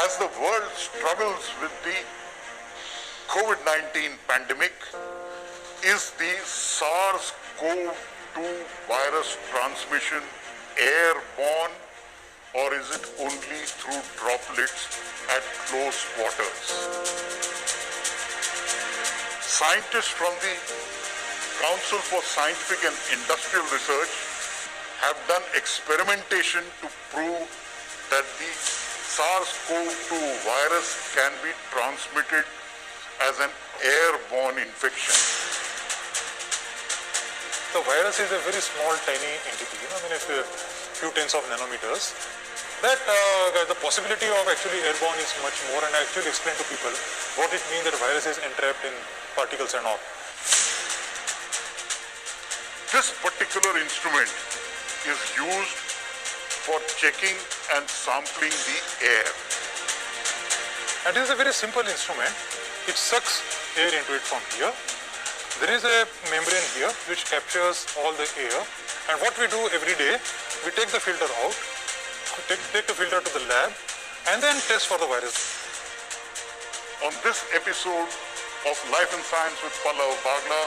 As the world struggles with the COVID-19 pandemic, is the SARS CoV-2 virus transmission airborne, or is it only through droplets at close quarters? Scientists from the Council for Scientific and Industrial Research have done experimentation to prove that the SARS CoV-2 virus can be transmitted as an airborne infection. The virus is a very small, tiny entity, I mean, it's a few tens of nanometers. That the possibility of actually airborne is much more, and I actually explain to people what it means that virus is entrapped in particles and all. This particular instrument is used for checking and sampling the air. And it is a very simple instrument. It sucks air into it from here. There is a membrane here which captures all the air, and what we do every day, we take the filter out, take the filter to the lab, and then test for the virus. On this episode of Life and Science with Pallav Bagla,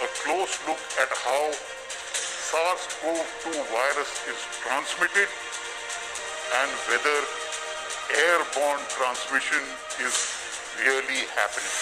a close look at how SARS-CoV-2 virus is transmitted and whether airborne transmission is really happening.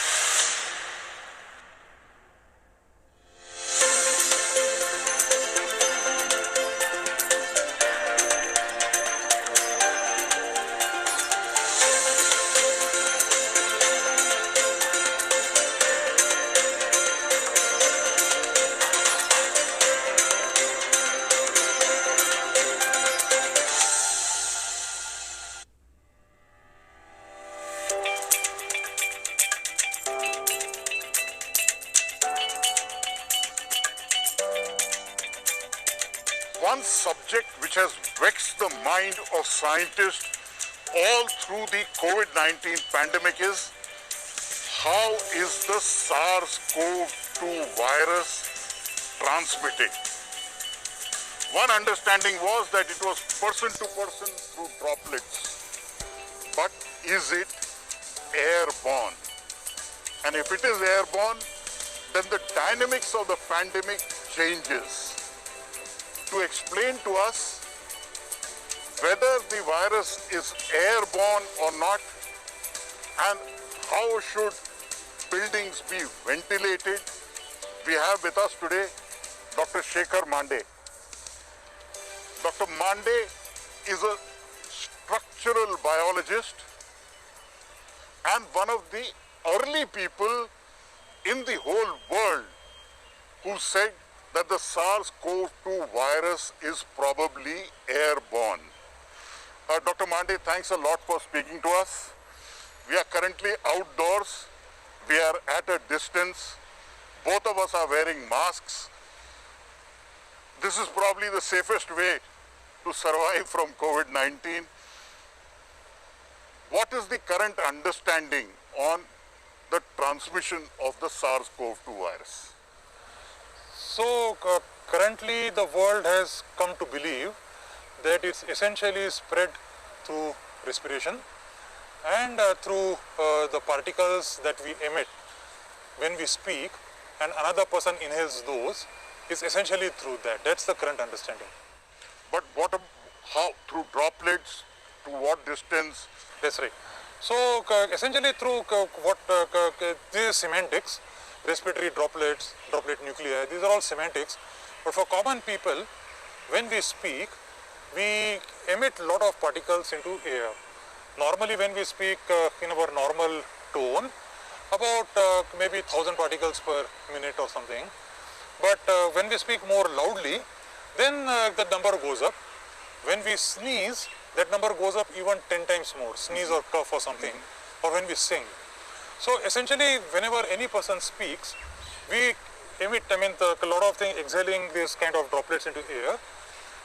One subject which has vexed the mind of scientists all through the COVID-19 pandemic is how is the SARS-CoV-2 virus transmitted? One understanding was that it was person to person through droplets. But is it airborne? And if it is airborne, then the dynamics of the pandemic changes. To explain to us whether the virus is airborne or not, and how should buildings be ventilated, we have with us today Dr. Shekhar Mande. Dr. Mande is a structural biologist and one of the early people in the whole world who said that the SARS-CoV-2 virus is probably airborne. Dr. Mande, thanks a lot for speaking to us. We are currently outdoors. We are at a distance. Both of us are wearing masks. This is probably the safest way to survive from COVID-19. What is the current understanding on the transmission of the SARS-CoV-2 virus? So currently the world has come to believe that it's essentially spread through respiration and through the particles that we emit when we speak, and another person inhales those, is essentially through that. That's the current understanding. But how, through droplets, to what distance? That's right. So essentially through this is semantics. Respiratory droplets, droplet nuclei, these are all semantics. But for common people, when we speak, we emit a lot of particles into air. Normally when we speak in our normal tone, about maybe 1,000 particles per minute or something. But when we speak more loudly, then that number goes up. When we sneeze, that number goes up even 10 times more, sneeze or cough or something, or when we sing. So essentially, whenever any person speaks, we emit, a lot of things, exhaling these kind of droplets into air,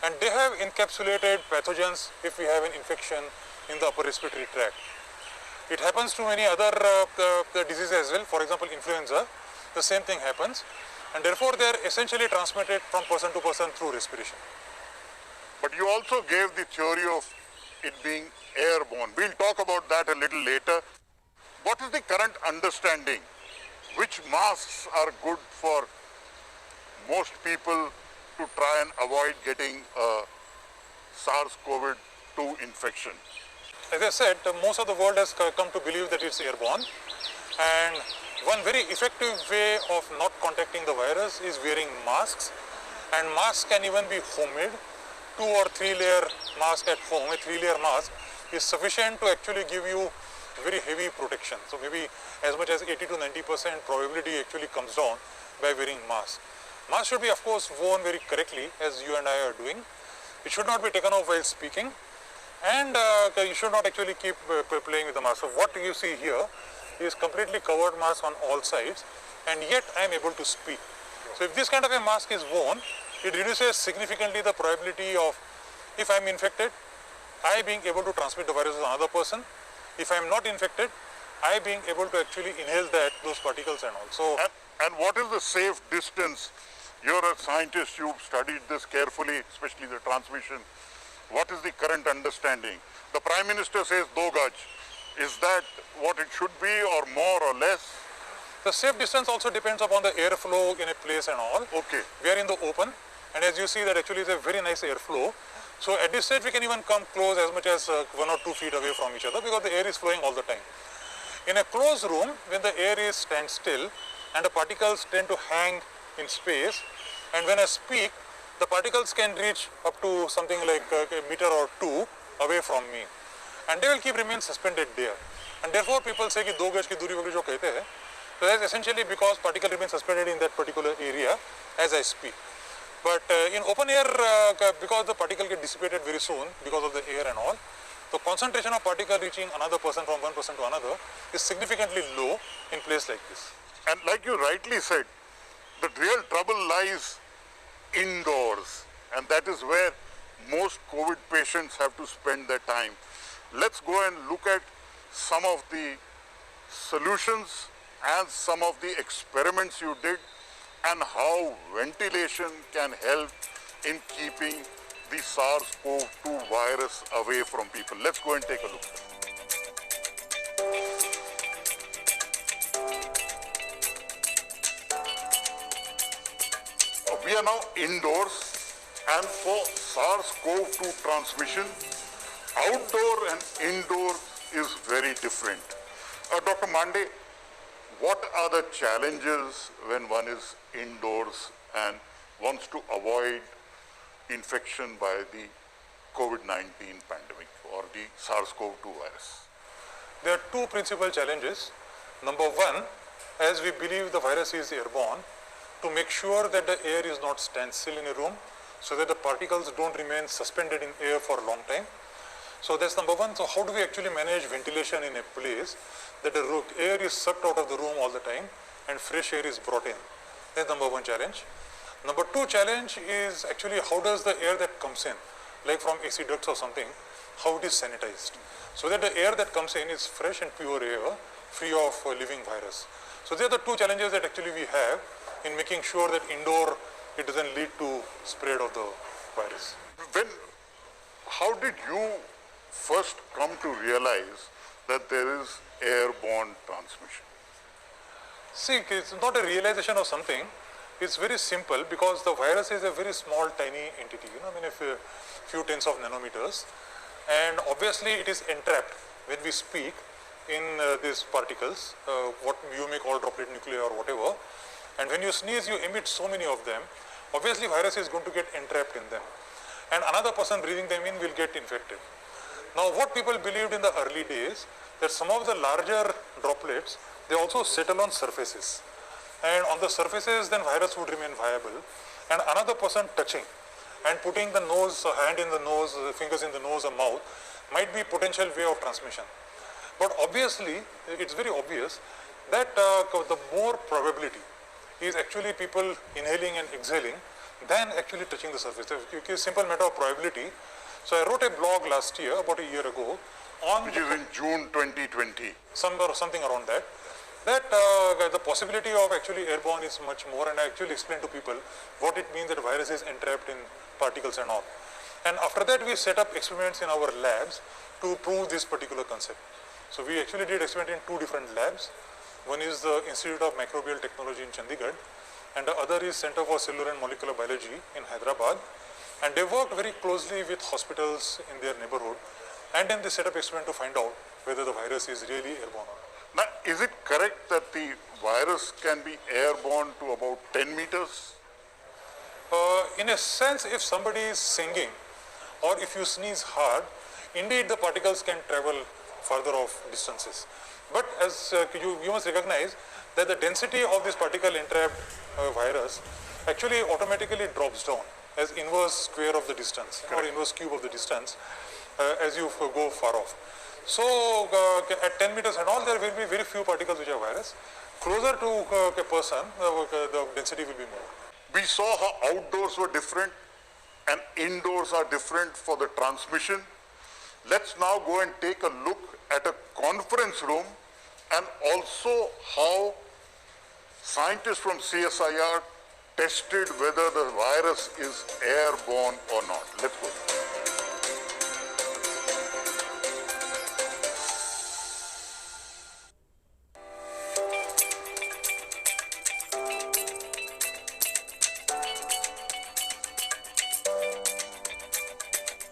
and they have encapsulated pathogens if we have an infection in the upper respiratory tract. It happens to many other diseases as well. For example, influenza, the same thing happens, and therefore they are essentially transmitted from person to person through respiration. But you also gave the theory of it being airborne. We'll talk about that a little later. What is the current understanding? Which masks are good for most people to try and avoid getting a SARS CoV-2 infection? As I said, most of the world has come to believe that it's airborne, and one very effective way of not contacting the virus is wearing masks, and masks can even be homemade. 2 or 3 layer mask at home, a 3-layer mask is sufficient to actually give you very heavy protection. So maybe as much as 80 to 90% probability actually comes down by wearing mask. Mask should be of course worn very correctly, as you and I are doing. It should not be taken off while speaking, and you should not actually keep playing with the mask. So what you see here is completely covered mask on all sides, and yet I am able to speak. So if this kind of a mask is worn, it reduces significantly the probability of, if I am infected, I being able to transmit the virus to another person. If I am not infected, I being able to actually inhale those particles and all. So, and what is the safe distance? You're a scientist, you've studied this carefully, especially the transmission. What is the current understanding? The Prime Minister says 2 gaj. Is that what it should be, or more or less? the safe distance also depends upon the airflow in a place and all. Okay. We are in the open, and as you see that actually is a very nice airflow. So at this stage we can even come close as much as 1 or 2 feet away from each other, because the air is flowing all the time. In a closed room, when the air is standstill and the particles tend to hang in space, and when I speak, the particles can reach up to something like a meter or 2 away from me, and they will keep remain suspended there. And therefore people say कि 2 गज की दूरी वगैरह जो कहते हैं, so that's essentially because particle remains suspended in that particular area as I speak. But in open air, because the particle get dissipated very soon because of the air and all, the concentration of particle reaching another person from one person to another is significantly low in place like this. And like you rightly said, the real trouble lies indoors, and that is where most COVID patients have to spend their time. Let's go and look at some of the solutions and some of the experiments you did, and how ventilation can help in keeping the SARS CoV-2 virus away from people. Let's go and take a look. We are now indoors, and for SARS CoV-2 transmission, outdoor and indoor is very different. Dr. Mande, what are the challenges when one is indoors and wants to avoid infection by the COVID-19 pandemic or the SARS CoV-2 virus? There are 2 principal challenges. Number 1, as we believe the virus is airborne, to make sure that the air is not standstill in a room, so that the particles don't remain suspended in air for a long time. So that's number 1. So how do we actually manage ventilation in a place that the air is sucked out of the room all the time and fresh air is brought in? That's number 1 challenge. Number 2 challenge is actually how does the air that comes in, like from AC ducts or something, how it is sanitized, so that the air that comes in is fresh and pure air, free of living virus. So they are the 2 challenges that actually we have in making sure that indoor it doesn't lead to spread of the virus. How did you first come to realize that there is airborne transmission? See, it's not a realization of something. It's very simple, because the virus is a very small, tiny entity, I mean a few tens of nanometers, and obviously it is entrapped when we speak in these particles, what you may call droplet nuclei or whatever, and when you sneeze you emit so many of them. Obviously virus is going to get entrapped in them, and another person breathing them in will get infected. Now what people believed in the early days, that some of the larger droplets, they also settle on surfaces, and on the surfaces then virus would remain viable, and another person touching and putting the nose, hand in the nose, fingers in the nose or mouth might be potential way of transmission. But obviously it's very obvious that the more probability is actually people inhaling and exhaling than actually touching the surface. It's a simple matter of probability. So I wrote a blog last year, about a year ago, on which is in June 2020. Something around that. That the possibility of actually airborne is much more, and I actually explained to people what it means that virus is entrapped in particles and all. And after that, we set up experiments in our labs to prove this particular concept. So we actually did experiment in 2 different labs. One is the Institute of Microbial Technology in Chandigarh, and the other is Center for Cellular and Molecular Biology in Hyderabad. And they worked very closely with hospitals in their neighborhood, and then they set up experiment to find out whether the virus is really airborne or not. Now, is it correct that the virus can be airborne to about 10 meters? In a sense, if somebody is singing or if you sneeze hard, indeed the particles can travel further off distances. But as you must recognize that the density of this particle entrapped virus actually automatically drops down as inverse square of the distance or inverse cube of the distance as you go far off. So at 10 meters and all, there will be very few particles which are virus. Closer to a person, the density will be more. We saw how outdoors were different and indoors are different for the transmission. Let's now go and take a look at a conference room and also how scientists from CSIR tested whether the virus is airborne or not. Let's go.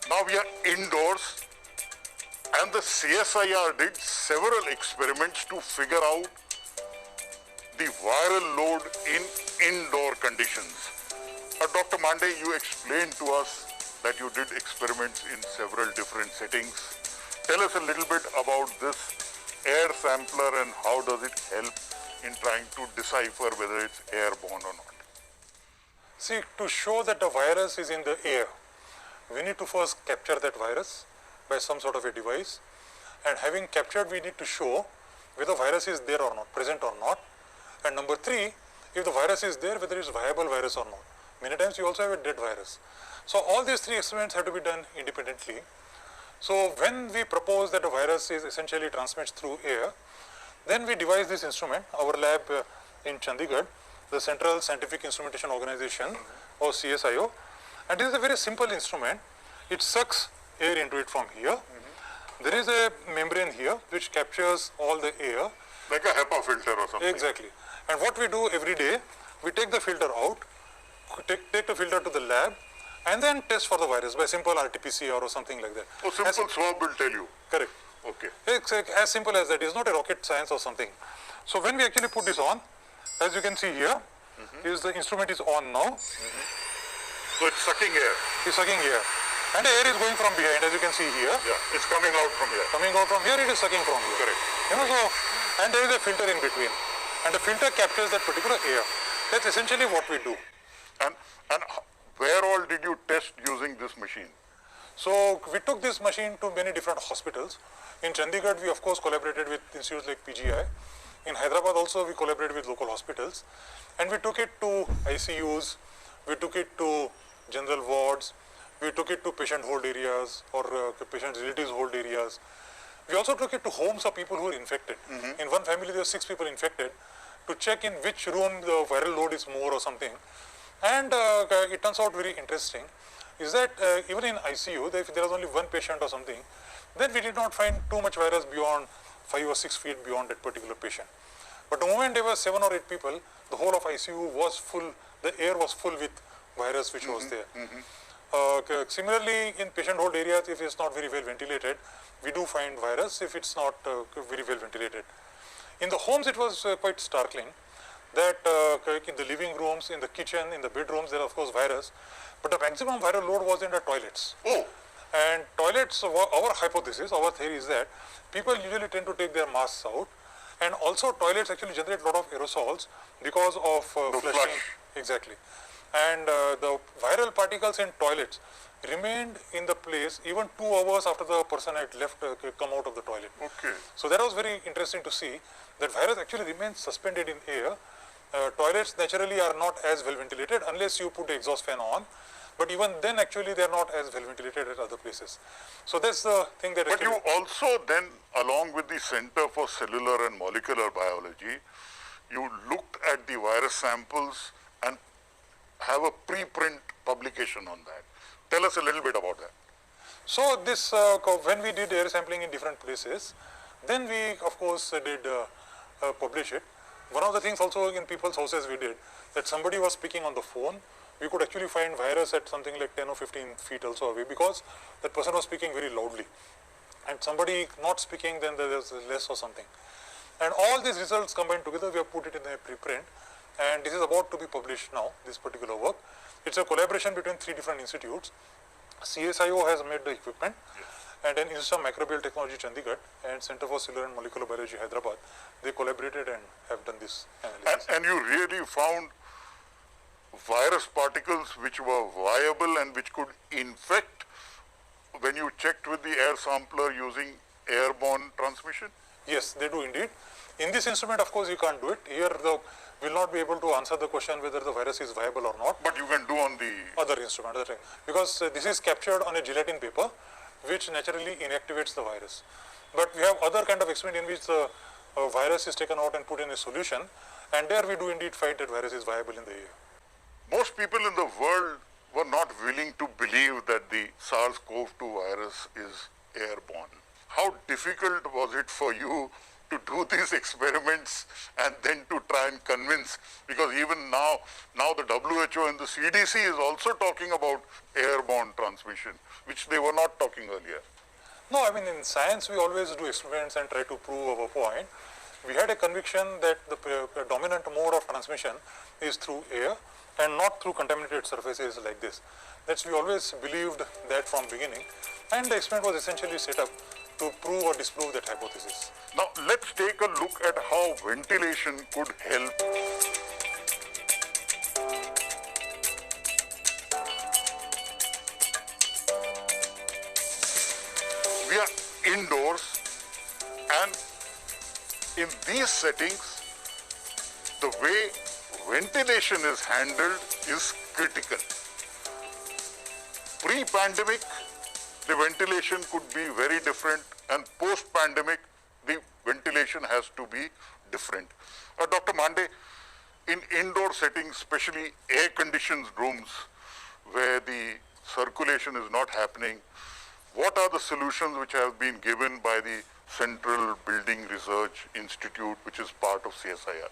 Now we are indoors, and the CSIR did several experiments to figure out the viral load in indoor conditions. Dr. Mandey, you explained to us that you did experiments in several different settings. Tell us a little bit about this air sampler and how does it help in trying to decipher whether it's airborne or not. See, to show that the virus is in the air, we need to first capture that virus by some sort of a device, and having captured, we need to show whether the virus is there or not, present or not. And number 3, if the virus is there, whether it's viable virus or not. Many times you also have a dead virus. So all these 3 experiments have to be done independently. So when we propose that a virus is essentially transmitted through air, then we devise this instrument, our lab in Chandigarh, the Central Scientific Instrumentation Organization or CSIO. And this is a very simple instrument. It sucks air into it from here. There is a membrane here which captures all the air. Like a HEPA filter or something. Exactly. And what we do every day, we take the filter out, take the filter to the lab, and then test for the virus by simple RT-PCR or something like that. Oh, simple swab will tell you. Correct. Okay. It's as simple as that. It's not a rocket science or something. So when we actually put this on, as you can see here, is the instrument is on now. So it's sucking air. It's sucking air. And the air is going from behind, as you can see here. Yeah, it's coming out from here. Coming out from here, it is sucking from here. Correct. You know, so, and there is a filter in between. And the filter captures that particular air. That's essentially what we do. And where all did you test using this machine? So we took this machine to many different hospitals. In Chandigarh, we of course collaborated with institutes like PGI. In Hyderabad also, we collaborated with local hospitals. And we took it to ICUs, we took it to general wards, we took it to patient hold areas or patient relatives hold areas. We also took it to homes of people who were infected. In one family, there were 6 people infected to check in which room the viral load is more or something. And it turns out very interesting is that even in ICU, if there was only 1 patient or something, then we did not find too much virus beyond 5 or 6 feet beyond that particular patient. But the moment there were 7 or 8 people, the whole of ICU was full, the air was full with virus which was there. Similarly, in patient hold areas, if it's not very well ventilated, we do find virus if it's not very well ventilated. In the homes, it was quite startling that in the living rooms, in the kitchen, in the bedrooms, there are of course virus, but the maximum viral load was in the toilets. Oh. And toilets, our hypothesis, our theory is that people usually tend to take their masks out, and also toilets actually generate a lot of aerosols because of flushing. Flush. Exactly. And the viral particles in toilets remained in the place even 2 hours after the person had left, come out of the toilet. Okay. So that was very interesting to see that virus actually remains suspended in air. Toilets naturally are not as well ventilated unless you put the exhaust fan on. But even then actually they are not as well ventilated as other places. So that's the thing that But you also then, along with the Center for Cellular and Molecular Biology, you looked at the virus samples and have a preprint publication on that. Tell us a little bit about that. So this, when we did air sampling in different places, then we of course did publish it. One of the things also in people's houses we did, that somebody was speaking on the phone, we could actually find virus at something like 10 or 15 feet also away, because that person was speaking very loudly. And somebody not speaking, then there is less or something. And all these results combined together, we have put it in a preprint, and this is about to be published now, this particular work. It's a collaboration between 3 different institutes. CSIO has made the equipment, and then Institute of Microbial Technology, Chandigarh, and Center for Cellular and Molecular Biology, Hyderabad. They collaborated and have done this analysis. And you really found virus particles which were viable and which could infect when you checked with the air sampler using airborne transmission? Yes, they do indeed. In this instrument, of course, you can't do it. Here, we'll not be able to answer the question whether the virus is viable or not. But you can do on the Other instrument, because this is captured on a gelatin paper, which naturally inactivates the virus. But we have other kind of experiment in which the virus is taken out and put in a solution, and there we do indeed find that virus is viable in the air. most people in the world were not willing to believe that the SARS CoV-2 virus is airborne. How difficult was it for you to do these experiments and then to try and convince, because even now the WHO and the CDC is also talking about airborne transmission, which they were not talking earlier. No, I mean, in science we always do experiments and try to prove our point. We had a conviction that the dominant mode of transmission is through air and not through contaminated surfaces like this. That's we always believed that from beginning, and the experiment was essentially set up to prove or disprove that hypothesis. Now let's take a look at how ventilation could help. We are indoors, and in these settings, the way ventilation is handled is critical. Pre-pandemic, the ventilation could be very different, and post-pandemic, the ventilation has to be different. Dr. Mande, in indoor settings, especially air-conditioned rooms where the circulation is not happening, what are the solutions which have been given by the Central Building Research Institute, which is part of CSIR?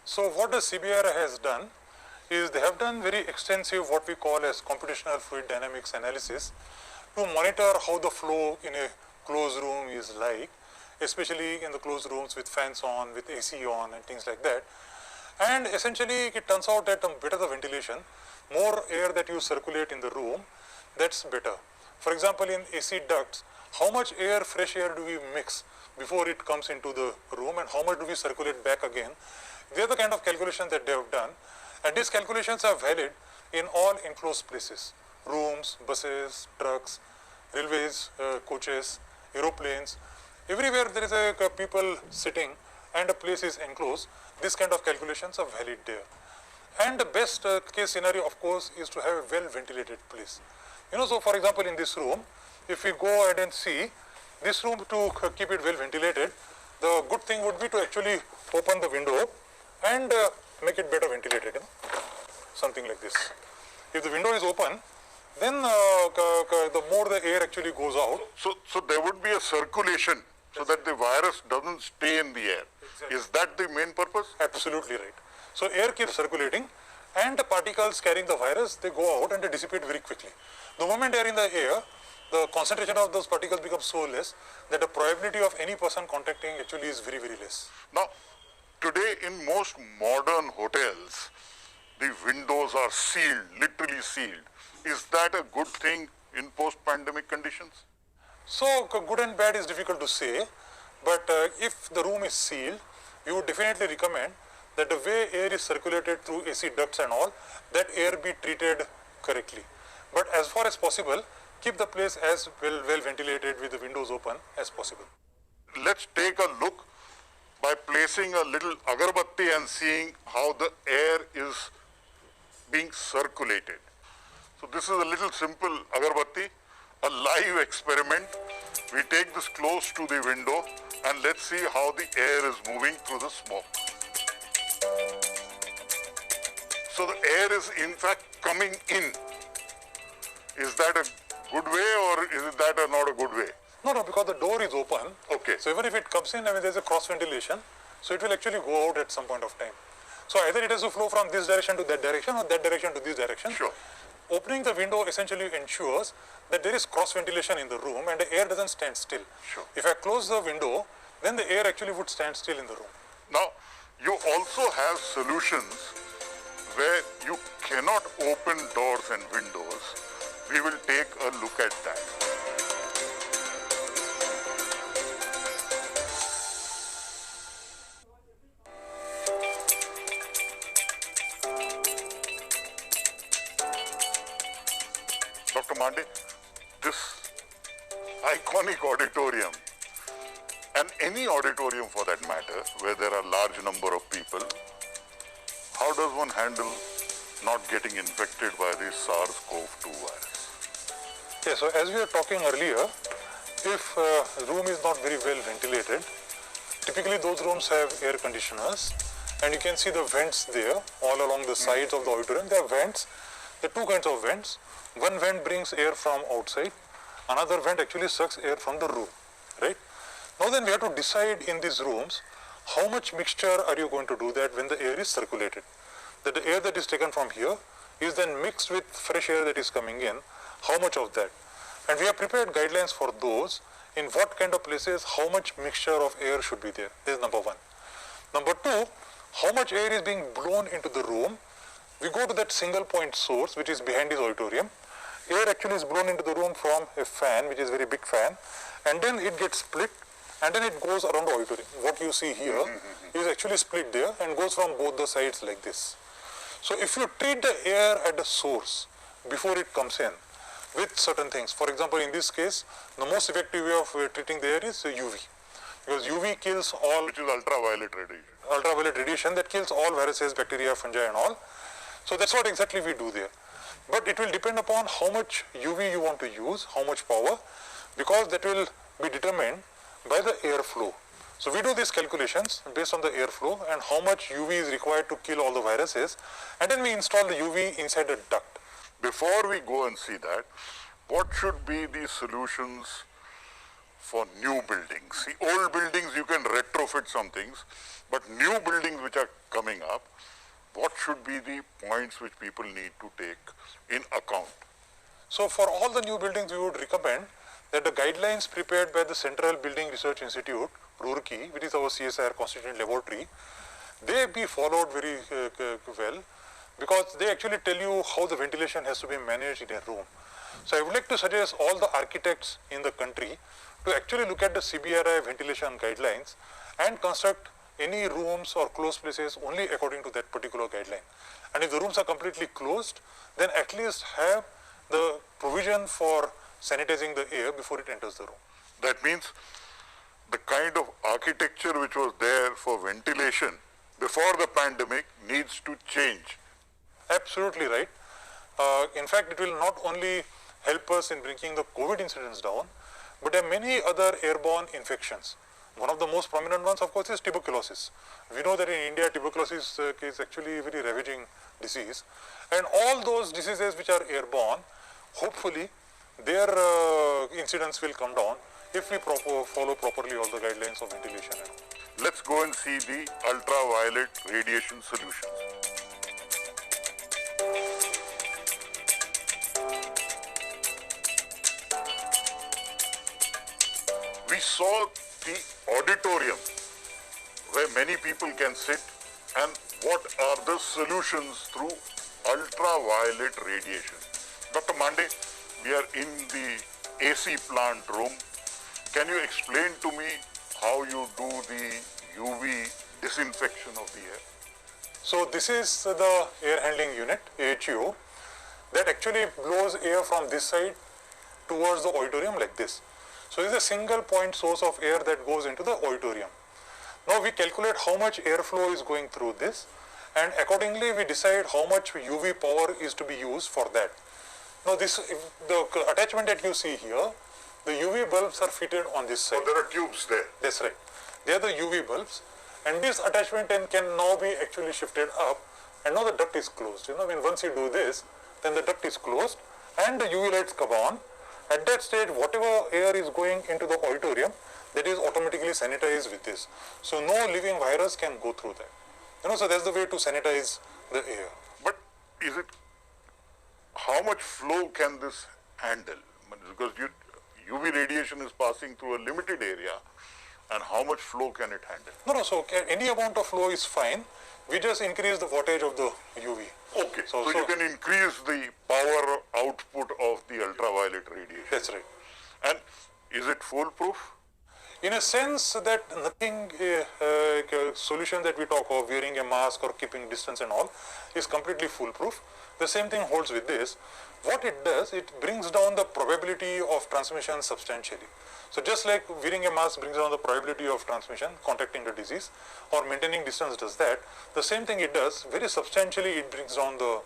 So what the CBR has done is they have done very extensive what we call as computational fluid dynamics analysis to monitor how the flow in a closed room is like, especially in the closed rooms with fans on, with AC on and things like that. And essentially it turns out that the better the ventilation, more air that you circulate in the room, that's better. For example, in AC ducts, how much air, fresh air do we mix before it comes into the room, and how much do we circulate back again? They are the kind of calculations that they have done, and these calculations are valid in all enclosed places: rooms, buses, trucks, railways, coaches, aeroplanes. Everywhere there is a people sitting and a place is enclosed, this kind of calculations are valid there. And the best case scenario, of course, is to have a well ventilated place. You know, so for example, in this room, if we go ahead and see this room, to keep it well ventilated, the good thing would be to actually open the window and make it better ventilated, you know, something like this. If the window is open, then the more the air actually goes out. So there would be a circulation so that the virus doesn't stay in the air. Exactly. Is that the main purpose? Absolutely right. So air keeps circulating, and the particles carrying the virus, they go out and they dissipate very quickly. The moment they are in the air, the concentration of those particles becomes so less that the probability of any person contacting actually is very, very less. Now, today in most modern hotels, the windows are sealed, literally sealed. Is that a good thing in post-pandemic conditions? So good and bad is difficult to say, but if the room is sealed, we would definitely recommend that the way air is circulated through AC ducts and all, that air be treated correctly. But as far as possible, keep the place as well ventilated with the windows open as possible. Let's take a look by placing a little agarbatti and seeing how the air is being circulated. So this is a little simple agarbatti, a live experiment. We take this close to the window and let's see how the air is moving through the smoke. So the air is in fact coming in. Is that a good way or is that not a good way? No, no, because the door is open. Okay. So even if it comes in, I mean, there's a cross ventilation, so it will actually go out at some point of time. So either it has to flow from this direction to that direction or that direction to this direction. Sure. Opening the window essentially ensures that there is cross ventilation in the room and the air doesn't stand still. Sure. If I close the window, then the air actually would stand still in the room. Now, you also have solutions where you cannot open doors and windows. We will take a look at that. Dr. Mande, this iconic auditorium, and any auditorium for that matter, where there are large number of people, how does one handle not getting infected by this SARS CoV-2 virus? Yeah, so as we were talking earlier, if a room is not very well ventilated, typically those rooms have air conditioners, and you can see the vents there all along the sides of the auditorium. There are vents. There are two kinds of vents. One vent brings air from outside, another vent actually sucks air from the room, right? Now then we have to decide in these rooms, how much mixture are you going to do that when the air is circulated? That the air that is taken from here is then mixed with fresh air that is coming in, how much of that? And we have prepared guidelines for those, in what kind of places, how much mixture of air should be there. This is number one. Number two, how much air is being blown into the room. We go to that single point source which is behind this auditorium. Air actually is blown into the room from a fan, which is a very big fan, and then it gets split and then it goes around the auditorium. What you see here is actually split there and goes from both the sides like this. So if you treat the air at the source before it comes in with certain things, for example in this case, the most effective way of treating the air is UV. Because UV kills all, Which is ultraviolet radiation. ultraviolet radiation that kills all viruses, bacteria, fungi and all. So that's what exactly we do there. But it will depend upon how much UV you want to use, how much power, because that will be determined by the airflow. So we do these calculations based on the airflow and how much UV is required to kill all the viruses, and then we install the UV inside the duct. Before we go and see that, what should be the solutions for new buildings? See, old buildings you can retrofit some things, but new buildings which are coming up, what should be the points which people need to take in account? So for all the new buildings, we would recommend that the guidelines prepared by the Central Building Research Institute, Roorkee, which is our CSIR constituent laboratory, they be followed very well, because they actually tell you how the ventilation has to be managed in a room. So I would like to suggest all the architects in the country to actually look at the CBRI ventilation guidelines and construct any rooms or closed places only according to that particular guideline. And if the rooms are completely closed, then at least have the provision for sanitizing the air before it enters the room. That means the kind of architecture which was there for ventilation before the pandemic needs to change. Absolutely right. In fact, it will not only help us in bringing the COVID incidence down, but there are many other airborne infections. One of the most prominent ones, of course, is tuberculosis. We know that in India, tuberculosis is actually a very ravaging disease. And all those diseases which are airborne, hopefully, their incidence will come down if we follow properly all the guidelines of ventilation and all. Let's go and see the ultraviolet radiation solutions. We saw the auditorium where many people can sit, and what are the solutions through ultraviolet radiation. Dr. Mande, we are in the AC plant room. Can you explain to me how you do the UV disinfection of the air? So this is the air handling unit, AHU, that actually blows air from this side towards the auditorium like this. So this is a single point source of air that goes into the auditorium. Now we calculate how much airflow is going through this, and accordingly we decide how much UV power is to be used for that. Now the attachment that you see here, the UV bulbs are fitted on this side. Oh, there are tubes there. That's right. They are the UV bulbs, and this attachment can now be actually shifted up, and now the duct is closed. When once you do this, then the duct is closed, and the UV lights come on. At that stage, whatever air is going into the auditorium, that is automatically sanitized with this. So no living virus can go through that. So that's the way to sanitize the air. But is it, how much flow can this handle? Because UV radiation is passing through a limited area, and how much flow can it handle? No, so any amount of flow is fine. We just increase the wattage of the UV. Okay, so you can increase the power output of the ultraviolet radiation. That's right. And is it foolproof? In a sense that nothing, solution that we talk of, wearing a mask or keeping distance and all, is completely foolproof. The same thing holds with this. What it does, it brings down the probability of transmission substantially. So just like wearing a mask brings down the probability of transmission, contacting the disease, or maintaining distance does that, the same thing it does, very substantially it brings down the,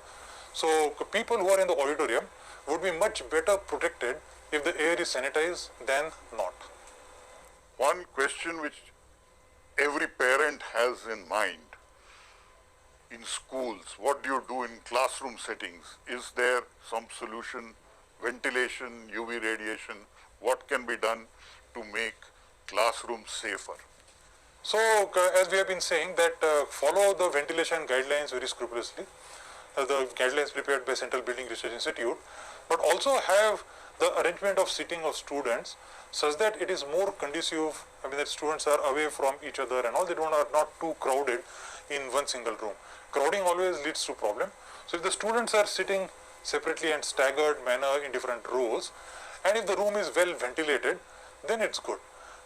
so people who are in the auditorium would be much better protected if the air is sanitized than not. One question which every parent has in mind, in schools, what do you do in classroom settings? Is there some solution, ventilation, UV radiation? What can be done to make classrooms safer? So as we have been saying that follow the ventilation guidelines very scrupulously, the guidelines prepared by Central Building Research Institute, but also have the arrangement of seating of students such that it is more conducive, that students are away from each other and all, they are not too crowded in one single room. Crowding always leads to problem. So if the students are sitting separately and staggered manner in different rows, and if the room is well ventilated, then it's good.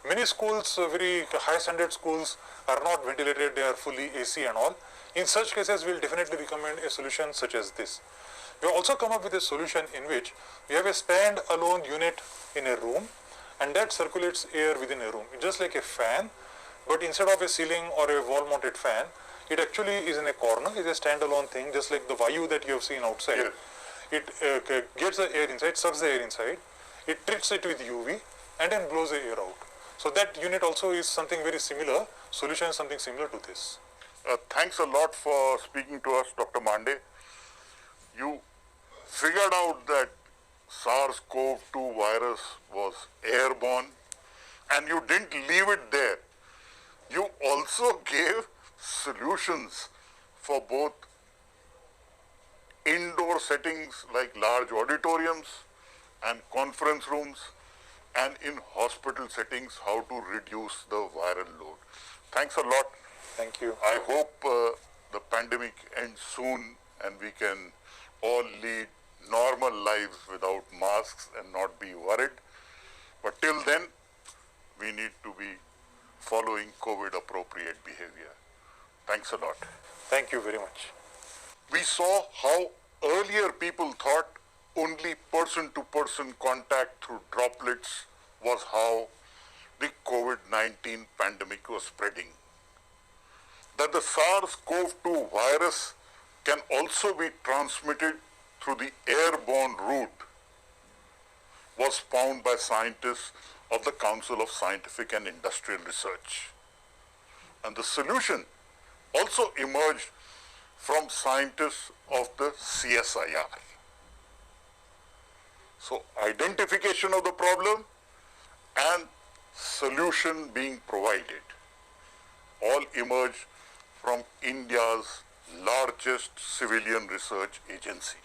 Many schools, very high standard schools, are not ventilated, they are fully AC and all. In such cases, we'll definitely recommend a solution such as this. We have also come up with a solution in which we have a stand-alone unit in a room, and that circulates air within a room. It's just like a fan, but instead of a ceiling or a wall-mounted fan, it actually is in a corner. It's a stand-alone thing, just like the Vayu that you have seen outside. Yes. It gets the air inside, sucks the air inside, it treats it with UV, and then blows the air out. So that unit also is something very similar, solution something similar to this. Thanks a lot for speaking to us, Dr. Mande. You figured out that SARS CoV-2 virus was airborne, and you didn't leave it there. You also gave solutions for both indoor settings like large auditoriums and conference rooms, and in hospital settings, how to reduce the viral load. Thanks a lot. Thank you. I hope the pandemic ends soon and we can all lead normal lives without masks and not be worried. But till then, we need to be following COVID appropriate behavior. Thanks a lot. Thank you very much. We saw how earlier people thought only person-to-person contact through droplets was how the COVID-19 pandemic was spreading. That the SARS CoV-2 virus can also be transmitted through the airborne route was found by scientists of the Council of Scientific and Industrial Research. And the solution also emerged from scientists of the CSIR. So identification of the problem and solution being provided all emerged from India's largest civilian research agency.